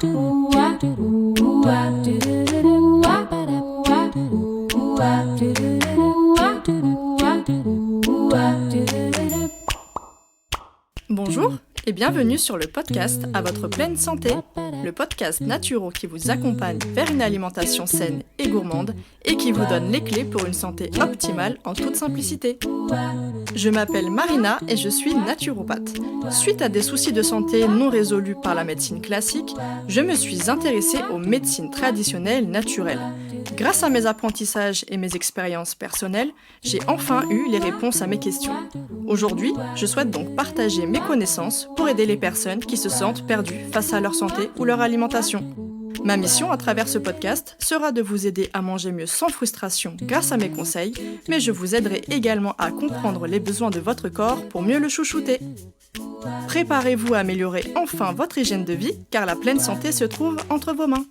Bonjour et bienvenue sur le podcast À votre pleine santé, le podcast naturo qui vous accompagne vers une alimentation saine et gourmande et qui vous donne les clés pour une santé optimale en toute simplicité. Je m'appelle Marina et je suis naturopathe. Suite à des soucis de santé non résolus par la médecine classique, je me suis intéressée aux médecines traditionnelles naturelles. Grâce à mes apprentissages et mes expériences personnelles, j'ai enfin eu les réponses à mes questions. Aujourd'hui, je souhaite donc partager mes connaissances pour aider les personnes qui se sentent perdues face à leur santé ou leur alimentation. Ma mission à travers ce podcast sera de vous aider à manger mieux sans frustration grâce à mes conseils, mais je vous aiderai également à comprendre les besoins de votre corps pour mieux le chouchouter. Préparez-vous à améliorer enfin votre hygiène de vie, car la pleine santé se trouve entre vos mains.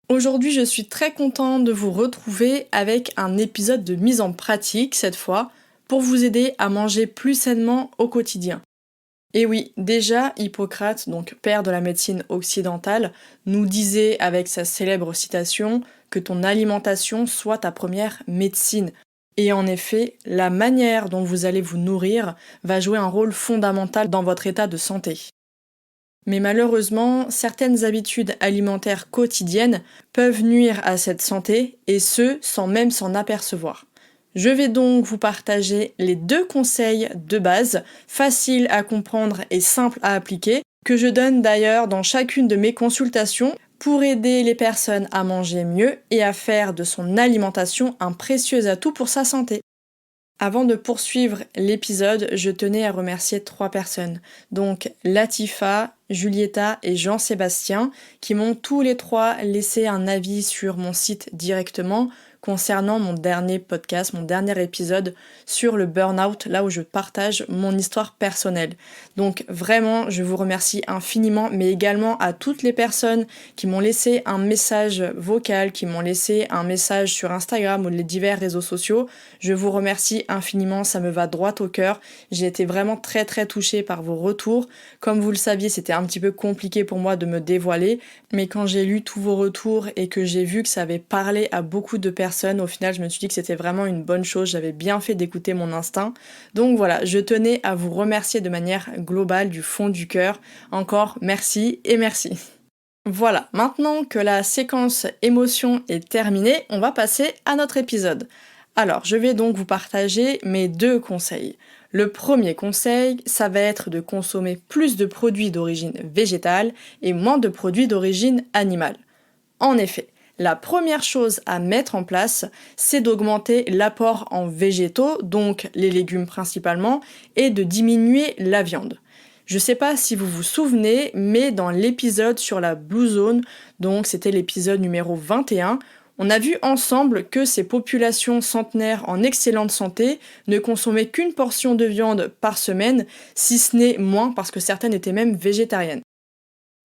Aujourd'hui, je suis très contente de vous retrouver avec un épisode de mise en pratique, cette fois, pour vous aider à manger plus sainement au quotidien. Et oui, déjà, Hippocrate, donc père de la médecine occidentale, nous disait avec sa célèbre citation que ton alimentation soit ta première médecine. Et en effet, la manière dont vous allez vous nourrir va jouer un rôle fondamental dans votre état de santé. Mais malheureusement, certaines habitudes alimentaires quotidiennes peuvent nuire à cette santé, et ce, sans même s'en apercevoir. Je vais donc vous partager les 2 conseils de base, faciles à comprendre et simples à appliquer, que je donne d'ailleurs dans chacune de mes consultations pour aider les personnes à manger mieux et à faire de son alimentation un précieux atout pour sa santé. Avant de poursuivre l'épisode, je tenais à remercier 3 personnes, donc Latifa, Julieta et Jean-Sébastien, qui m'ont tous les 3 laissé un avis sur mon site directement concernant mon dernier podcast, mon dernier épisode sur le burn-out, là où je partage mon histoire personnelle. Donc vraiment, je vous remercie infiniment, mais également à toutes les personnes qui m'ont laissé un message vocal, qui m'ont laissé un message sur Instagram ou les divers réseaux sociaux. Je vous remercie infiniment, ça me va droit au cœur. J'ai été vraiment très très touchée par vos retours. Comme vous le saviez, c'était un petit peu compliqué pour moi de me dévoiler, mais quand j'ai lu tous vos retours et que j'ai vu que ça avait parlé à beaucoup de personnes, au final, je me suis dit que c'était vraiment une bonne chose, j'avais bien fait d'écouter mon instinct. Donc voilà, je tenais à vous remercier de manière globale, du fond du cœur. Encore merci et merci. Voilà, maintenant que la séquence émotion est terminée, on va passer à notre épisode. Alors, je vais donc vous partager mes 2 conseils. Le premier conseil, ça va être de consommer plus de produits d'origine végétale et moins de produits d'origine animale. En effet, la première chose à mettre en place, c'est d'augmenter l'apport en végétaux, donc les légumes principalement, et de diminuer la viande. Je sais pas si vous vous souvenez, mais dans l'épisode sur la Blue Zone, donc c'était l'épisode numéro 21, on a vu ensemble que ces populations centenaires en excellente santé ne consommaient qu'une portion de viande par semaine, si ce n'est moins parce que certaines étaient même végétariennes.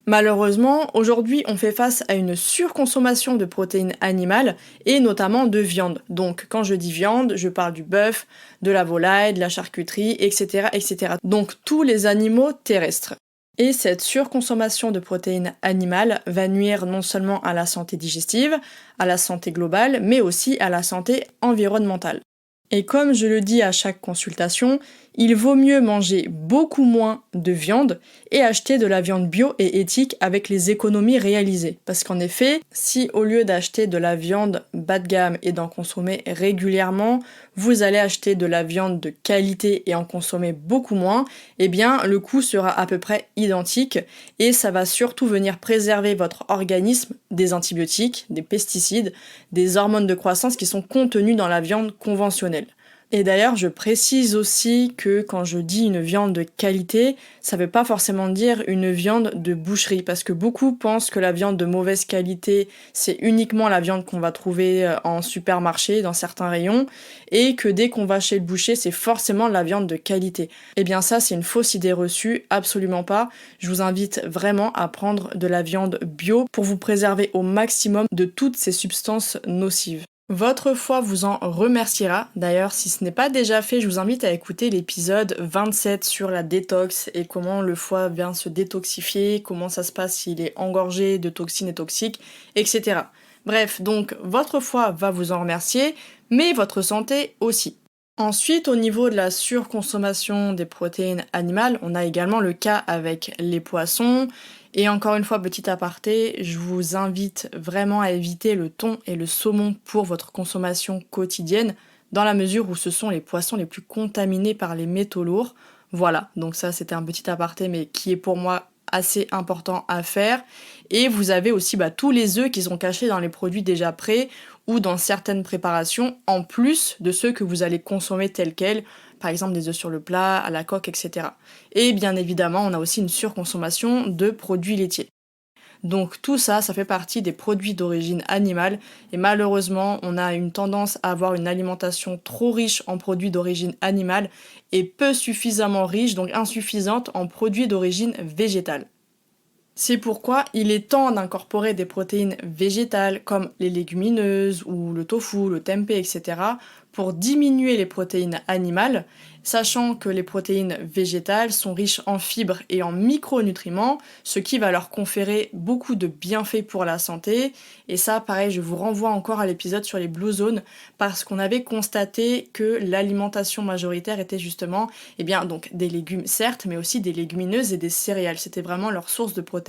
Malheureusement, aujourd'hui, on fait face à une surconsommation de protéines animales et notamment de viande. Donc, quand je dis viande, je parle du bœuf, de la volaille, de la charcuterie, etc., etc. Donc, tous les animaux terrestres. Et cette surconsommation de protéines animales va nuire non seulement à la santé digestive, à la santé globale, mais aussi à la santé environnementale. Et comme je le dis à chaque consultation, il vaut mieux manger beaucoup moins de viande et acheter de la viande bio et éthique avec les économies réalisées. Parce qu'en effet, si au lieu d'acheter de la viande bas de gamme et d'en consommer régulièrement, vous allez acheter de la viande de qualité et en consommer beaucoup moins, eh bien le coût sera à peu près identique et ça va surtout venir préserver votre organisme des antibiotiques, des pesticides, des hormones de croissance qui sont contenues dans la viande conventionnelle. Et d'ailleurs, je précise aussi que quand je dis une viande de qualité, ça veut pas forcément dire une viande de boucherie, parce que beaucoup pensent que la viande de mauvaise qualité, c'est uniquement la viande qu'on va trouver en supermarché, dans certains rayons, et que dès qu'on va chez le boucher, c'est forcément la viande de qualité. Eh bien ça, c'est une fausse idée reçue, absolument pas. Je vous invite vraiment à prendre de la viande bio pour vous préserver au maximum de toutes ces substances nocives. Votre foie vous en remerciera. D'ailleurs, si ce n'est pas déjà fait, je vous invite à écouter l'épisode 27 sur la détox et comment le foie vient se détoxifier, comment ça se passe s'il est engorgé de toxines et toxiques, etc. Bref, donc votre foie va vous en remercier, mais votre santé aussi. Ensuite, au niveau de la surconsommation des protéines animales, on a également le cas avec les poissons. Et encore une fois, petit aparté, je vous invite vraiment à éviter le thon et le saumon pour votre consommation quotidienne, dans la mesure où ce sont les poissons les plus contaminés par les métaux lourds. Voilà, donc ça c'était un petit aparté, mais qui est pour moi assez important à faire. Et vous avez aussi tous les œufs qui sont cachés dans les produits déjà prêts ou dans certaines préparations, en plus de ceux que vous allez consommer tels quels, par exemple des œufs sur le plat, à la coque, etc. Et bien évidemment, on a aussi une surconsommation de produits laitiers. Donc tout ça, ça fait partie des produits d'origine animale et malheureusement, on a une tendance à avoir une alimentation trop riche en produits d'origine animale et peu suffisamment riche, donc insuffisante en produits d'origine végétale. C'est pourquoi il est temps d'incorporer des protéines végétales comme les légumineuses ou le tofu, le tempeh, etc. pour diminuer les protéines animales, sachant que les protéines végétales sont riches en fibres et en micronutriments, ce qui va leur conférer beaucoup de bienfaits pour la santé. Et ça, pareil, je vous renvoie encore à l'épisode sur les Blue Zones parce qu'on avait constaté que l'alimentation majoritaire était justement donc des légumes certes, mais aussi des légumineuses et des céréales. C'était vraiment leur source de protéines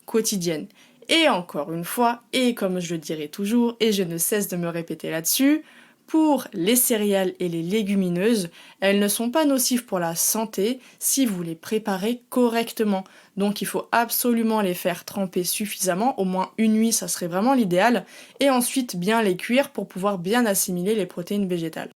quotidienne. Et encore une fois, et comme je le dirai toujours, et je ne cesse de me répéter là-dessus, pour les céréales et les légumineuses, elles ne sont pas nocives pour la santé si vous les préparez correctement. Donc il faut absolument les faire tremper suffisamment, au moins une nuit, ça serait vraiment l'idéal, et ensuite bien les cuire pour pouvoir bien assimiler les protéines végétales.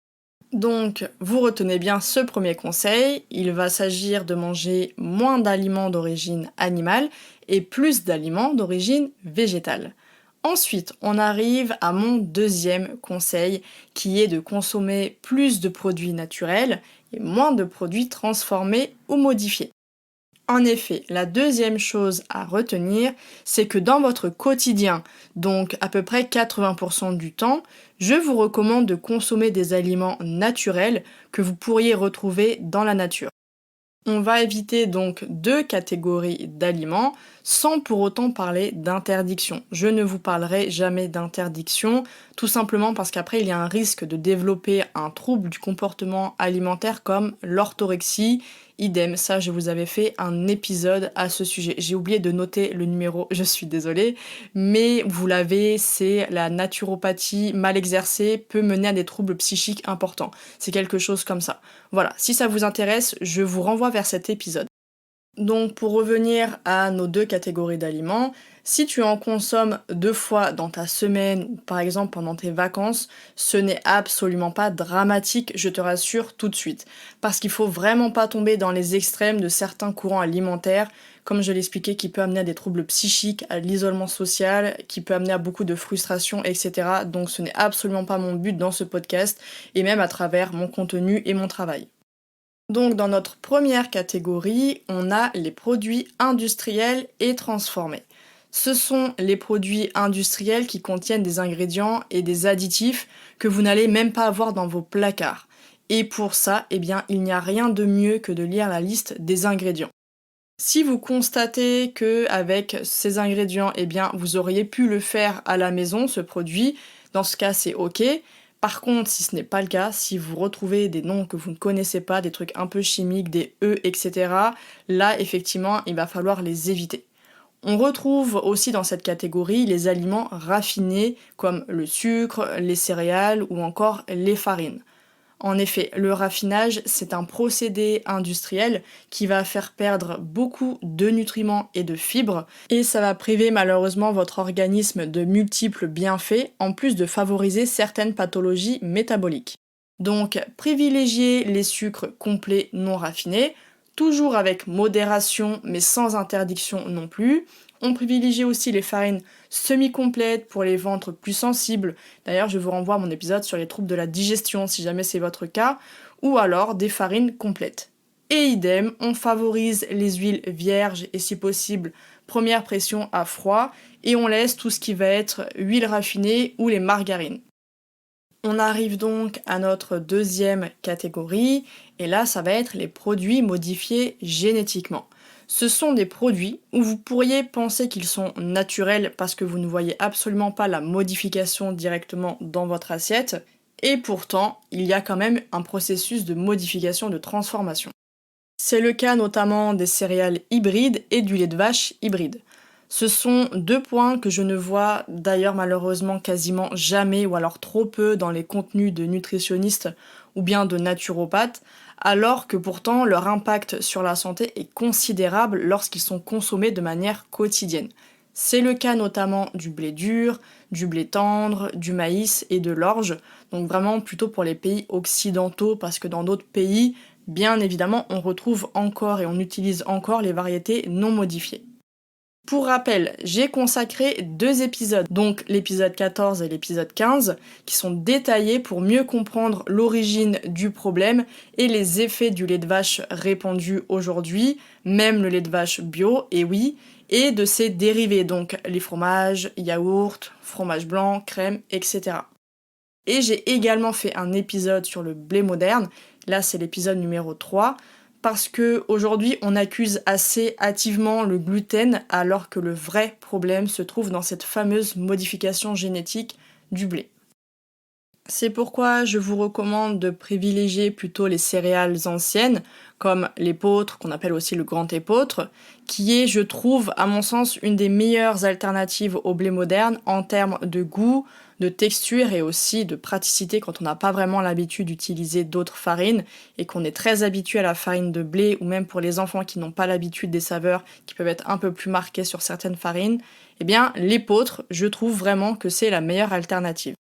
Donc, vous retenez bien ce premier conseil, il va s'agir de manger moins d'aliments d'origine animale et plus d'aliments d'origine végétale. Ensuite, on arrive à mon deuxième conseil qui est de consommer plus de produits naturels et moins de produits transformés ou modifiés. En effet, la deuxième chose à retenir, c'est que dans votre quotidien, donc à peu près 80% du temps, je vous recommande de consommer des aliments naturels que vous pourriez retrouver dans la nature. On va éviter donc deux catégories d'aliments sans pour autant parler d'interdiction. Je ne vous parlerai jamais d'interdiction, tout simplement parce qu'après il y a un risque de développer un trouble du comportement alimentaire comme l'orthorexie. Idem, ça je vous avais fait un épisode à ce sujet. J'ai oublié de noter le numéro, je suis désolée, mais vous l'avez, c'est la naturopathie mal exercée peut mener à des troubles psychiques importants. C'est quelque chose comme ça. Voilà, si ça vous intéresse, je vous renvoie vers cet épisode. Donc pour revenir à nos deux catégories d'aliments, si tu en consommes 2 fois dans ta semaine ou par exemple pendant tes vacances, ce n'est absolument pas dramatique, je te rassure tout de suite. Parce qu'il faut vraiment pas tomber dans les extrêmes de certains courants alimentaires, comme je l'expliquais, qui peut amener à des troubles psychiques, à l'isolement social, qui peut amener à beaucoup de frustration, etc. Donc ce n'est absolument pas mon but dans ce podcast, et même à travers mon contenu et mon travail. Donc dans notre première catégorie, on a les produits industriels et transformés. Ce sont les produits industriels qui contiennent des ingrédients et des additifs que vous n'allez même pas avoir dans vos placards. Et pour ça, il n'y a rien de mieux que de lire la liste des ingrédients. Si vous constatez que avec ces ingrédients, vous auriez pu le faire à la maison, ce produit, dans ce cas, c'est OK. Par contre, si ce n'est pas le cas, si vous retrouvez des noms que vous ne connaissez pas, des trucs un peu chimiques, des E, etc., là, effectivement, il va falloir les éviter. On retrouve aussi dans cette catégorie les aliments raffinés comme le sucre, les céréales ou encore les farines. En effet, le raffinage, c'est un procédé industriel qui va faire perdre beaucoup de nutriments et de fibres, et ça va priver malheureusement votre organisme de multiples bienfaits, en plus de favoriser certaines pathologies métaboliques. Donc, privilégiez les sucres complets non raffinés, toujours avec modération, mais sans interdiction non plus. On privilégie aussi les farines semi-complètes pour les ventres plus sensibles. D'ailleurs, je vous renvoie à mon épisode sur les troubles de la digestion si jamais c'est votre cas, ou alors des farines complètes. Et idem, on favorise les huiles vierges et si possible, première pression à froid, et on laisse tout ce qui va être huile raffinée ou les margarines. On arrive donc à notre deuxième catégorie, et là ça va être les produits modifiés génétiquement. Ce sont des produits où vous pourriez penser qu'ils sont naturels parce que vous ne voyez absolument pas la modification directement dans votre assiette, et pourtant il y a quand même un processus de modification, de transformation. C'est le cas notamment des céréales hybrides et du lait de vache hybride. Ce sont deux points que je ne vois d'ailleurs malheureusement quasiment jamais ou alors trop peu dans les contenus de nutritionnistes ou bien de naturopathes, alors que pourtant leur impact sur la santé est considérable lorsqu'ils sont consommés de manière quotidienne. C'est le cas notamment du blé dur, du blé tendre, du maïs et de l'orge, donc vraiment plutôt pour les pays occidentaux parce que dans d'autres pays, bien évidemment, on retrouve encore et on utilise encore les variétés non modifiées. Pour rappel, j'ai consacré 2 épisodes, donc l'épisode 14 et l'épisode 15, qui sont détaillés pour mieux comprendre l'origine du problème et les effets du lait de vache répandu aujourd'hui, même le lait de vache bio, et oui, et de ses dérivés, donc les fromages, yaourts, fromage blanc, crème, etc. Et j'ai également fait un épisode sur le blé moderne, là c'est l'épisode numéro 3, parce que aujourd'hui on accuse assez hâtivement le gluten alors que le vrai problème se trouve dans cette fameuse modification génétique du blé. C'est pourquoi je vous recommande de privilégier plutôt les céréales anciennes, comme l'épeautre, qu'on appelle aussi le grand épeautre, qui est, je trouve, à mon sens, une des meilleures alternatives au blé moderne en termes de goût, de texture et aussi de praticité quand on n'a pas vraiment l'habitude d'utiliser d'autres farines et qu'on est très habitué à la farine de blé ou même pour les enfants qui n'ont pas l'habitude des saveurs qui peuvent être un peu plus marquées sur certaines farines, eh bien l'épeautre, je trouve vraiment que c'est la meilleure alternative.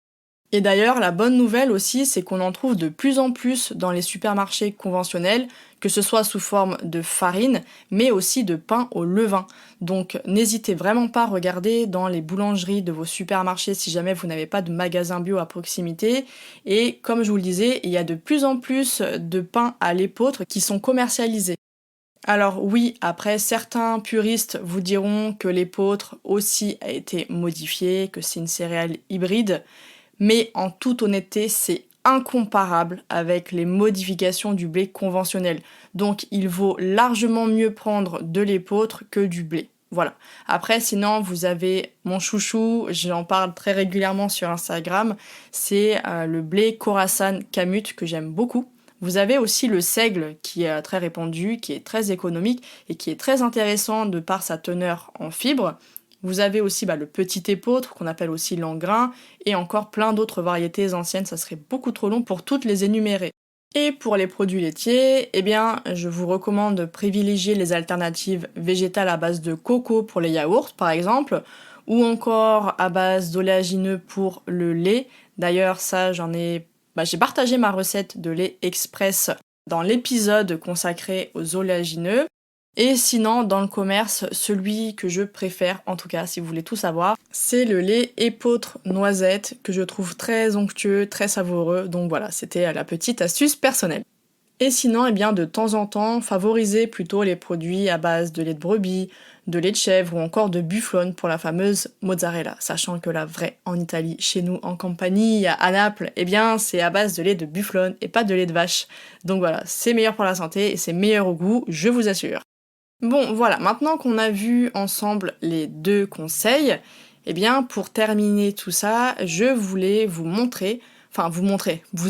Et d'ailleurs, la bonne nouvelle aussi, c'est qu'on en trouve de plus en plus dans les supermarchés conventionnels, que ce soit sous forme de farine, mais aussi de pain au levain. Donc n'hésitez vraiment pas à regarder dans les boulangeries de vos supermarchés si jamais vous n'avez pas de magasin bio à proximité. Et comme je vous le disais, il y a de plus en plus de pains à l'épeautre qui sont commercialisés. Alors oui, après certains puristes vous diront que l'épeautre aussi a été modifié, que c'est une céréale hybride, mais en toute honnêteté, c'est incomparable avec les modifications du blé conventionnel. Donc il vaut largement mieux prendre de l'épeautre que du blé. Voilà. Après, sinon, vous avez mon chouchou, j'en parle très régulièrement sur Instagram, c'est le blé Khorasan Kamut que j'aime beaucoup. Vous avez aussi le seigle qui est très répandu, qui est très économique et qui est très intéressant de par sa teneur en fibres. Vous avez aussi le petit épeautre, qu'on appelle aussi l'engrain, et encore plein d'autres variétés anciennes, ça serait beaucoup trop long pour toutes les énumérer. Et pour les produits laitiers, eh bien, je vous recommande de privilégier les alternatives végétales à base de coco pour les yaourts, par exemple, ou encore à base d'oléagineux pour le lait. D'ailleurs, ça, j'ai partagé ma recette de lait express dans l'épisode consacré aux oléagineux. Et sinon, dans le commerce, celui que je préfère, en tout cas si vous voulez tout savoir, c'est le lait épeautre noisette que je trouve très onctueux, très savoureux. Donc voilà, c'était la petite astuce personnelle. Et sinon, de temps en temps, favorisez plutôt les produits à base de lait de brebis, de lait de chèvre ou encore de bufflone pour la fameuse mozzarella. Sachant que la vraie en Italie, chez nous en Campanie, à Naples, c'est à base de lait de bufflone et pas de lait de vache. Donc voilà, c'est meilleur pour la santé et c'est meilleur au goût, je vous assure. Bon, voilà, maintenant qu'on a vu ensemble les 2 conseils, pour terminer tout ça, je voulais vous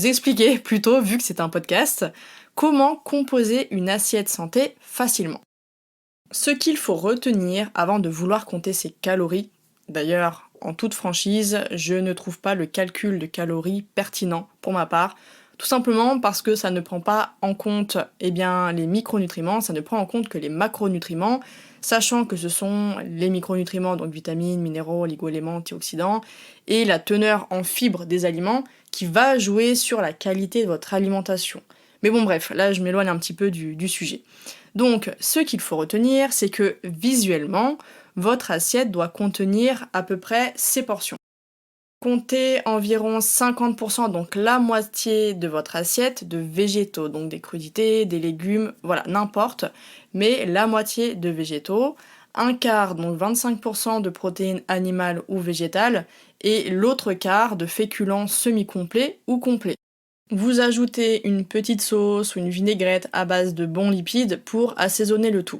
expliquer plutôt, vu que c'est un podcast, comment composer une assiette santé facilement. Ce qu'il faut retenir avant de vouloir compter ses calories, d'ailleurs, en toute franchise, je ne trouve pas le calcul de calories pertinent pour ma part, tout simplement parce que ça ne prend pas en compte les micronutriments, ça ne prend en compte que les macronutriments, sachant que ce sont les micronutriments, donc vitamines, minéraux, oligo-éléments, antioxydants, et la teneur en fibres des aliments qui va jouer sur la qualité de votre alimentation. Mais bon bref, là je m'éloigne un petit peu du sujet. Donc ce qu'il faut retenir, c'est que visuellement, votre assiette doit contenir à peu près ces portions. Comptez environ 50%, donc la moitié de votre assiette de végétaux, donc des crudités, des légumes, voilà, n'importe, mais la moitié de végétaux, un quart, donc 25% de protéines animales ou végétales, et l'autre quart de féculents semi-complets ou complets. Vous ajoutez une petite sauce ou une vinaigrette à base de bons lipides pour assaisonner le tout.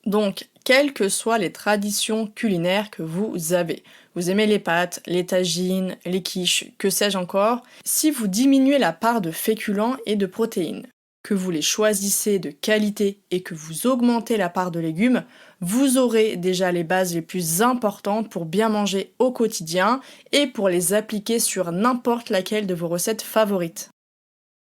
Donc, quelles que soient les traditions culinaires que vous avez, vous aimez les pâtes, les tagines, les quiches, que sais-je encore, si vous diminuez la part de féculents et de protéines, que vous les choisissez de qualité et que vous augmentez la part de légumes, vous aurez déjà les bases les plus importantes pour bien manger au quotidien et pour les appliquer sur n'importe laquelle de vos recettes favorites.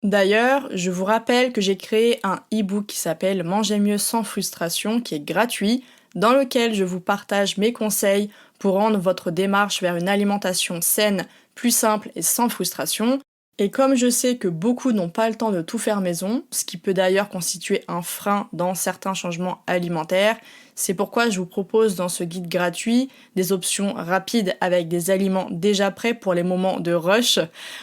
D'ailleurs, je vous rappelle que j'ai créé un e-book qui s'appelle Manger mieux sans frustration, qui est gratuit, dans lequel je vous partage mes conseils pour rendre votre démarche vers une alimentation saine, plus simple et sans frustration. Et comme je sais que beaucoup n'ont pas le temps de tout faire maison, ce qui peut d'ailleurs constituer un frein dans certains changements alimentaires, c'est pourquoi je vous propose dans ce guide gratuit des options rapides avec des aliments déjà prêts pour les moments de rush,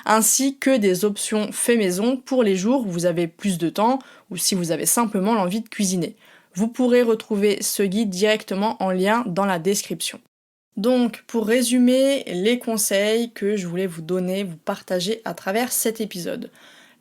ainsi que des options fait maison pour les jours où vous avez plus de temps ou si vous avez simplement l'envie de cuisiner. Vous pourrez retrouver ce guide directement en lien dans la description. Donc, pour résumer les conseils que je voulais vous donner, vous partager à travers cet épisode.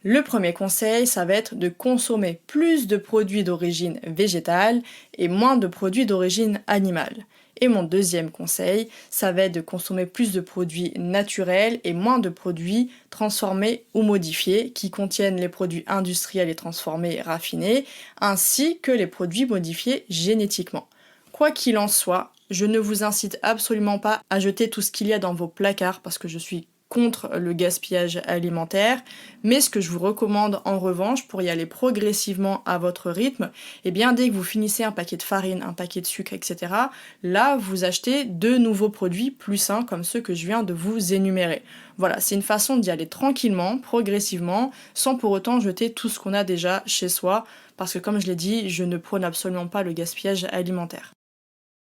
Le premier conseil, ça va être de consommer plus de produits d'origine végétale et moins de produits d'origine animale. Et mon deuxième conseil, ça va être de consommer plus de produits naturels et moins de produits transformés ou modifiés qui contiennent les produits industriels et transformés et raffinés, ainsi que les produits modifiés génétiquement. Quoi qu'il en soit, je ne vous incite absolument pas à jeter tout ce qu'il y a dans vos placards parce que je suis contre le gaspillage alimentaire, mais ce que je vous recommande en revanche pour y aller progressivement à votre rythme, eh bien dès que vous finissez un paquet de farine, un paquet de sucre, etc., là vous achetez de nouveaux produits plus sains comme ceux que je viens de vous énumérer. Voilà, c'est une façon d'y aller tranquillement, progressivement, sans pour autant jeter tout ce qu'on a déjà chez soi, parce que comme je l'ai dit, je ne prône absolument pas le gaspillage alimentaire.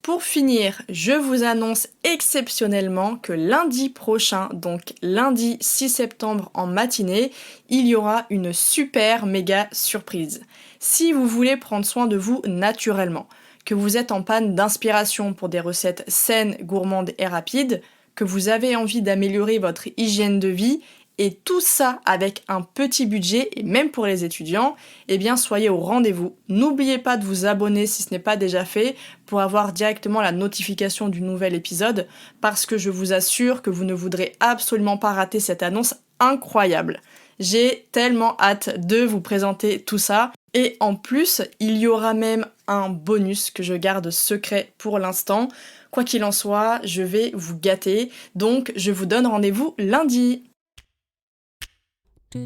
Pour finir, je vous annonce exceptionnellement que lundi prochain, donc lundi 6 septembre en matinée, il y aura une super méga surprise. Si vous voulez prendre soin de vous naturellement, que vous êtes en panne d'inspiration pour des recettes saines, gourmandes et rapides, que vous avez envie d'améliorer votre hygiène de vie, et tout ça avec un petit budget, et même pour les étudiants, eh bien soyez au rendez-vous. N'oubliez pas de vous abonner si ce n'est pas déjà fait, pour avoir directement la notification du nouvel épisode, parce que je vous assure que vous ne voudrez absolument pas rater cette annonce incroyable. J'ai tellement hâte de vous présenter tout ça, et en plus, il y aura même un bonus que je garde secret pour l'instant. Quoi qu'il en soit, je vais vous gâter, donc je vous donne rendez-vous lundi.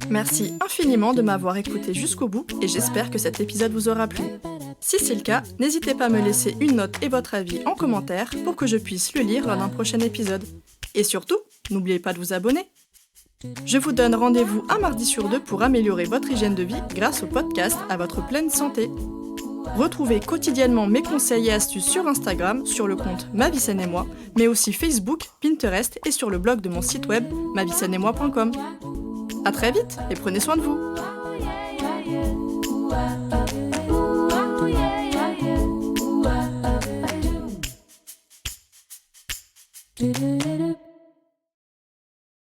Merci infiniment de m'avoir écouté jusqu'au bout et j'espère que cet épisode vous aura plu. Si c'est le cas, n'hésitez pas à me laisser une note et votre avis en commentaire pour que je puisse le lire lors d'un prochain épisode. Et surtout, n'oubliez pas de vous abonner. Je vous donne rendez-vous un mardi sur 2 pour améliorer votre hygiène de vie grâce au podcast À votre pleine santé. Retrouvez quotidiennement mes conseils et astuces sur Instagram, sur le compte Ma Vie Saine et Moi, mais aussi Facebook, Pinterest et sur le blog de mon site web maviesaine-et-moi.com. À très vite et prenez soin de vous.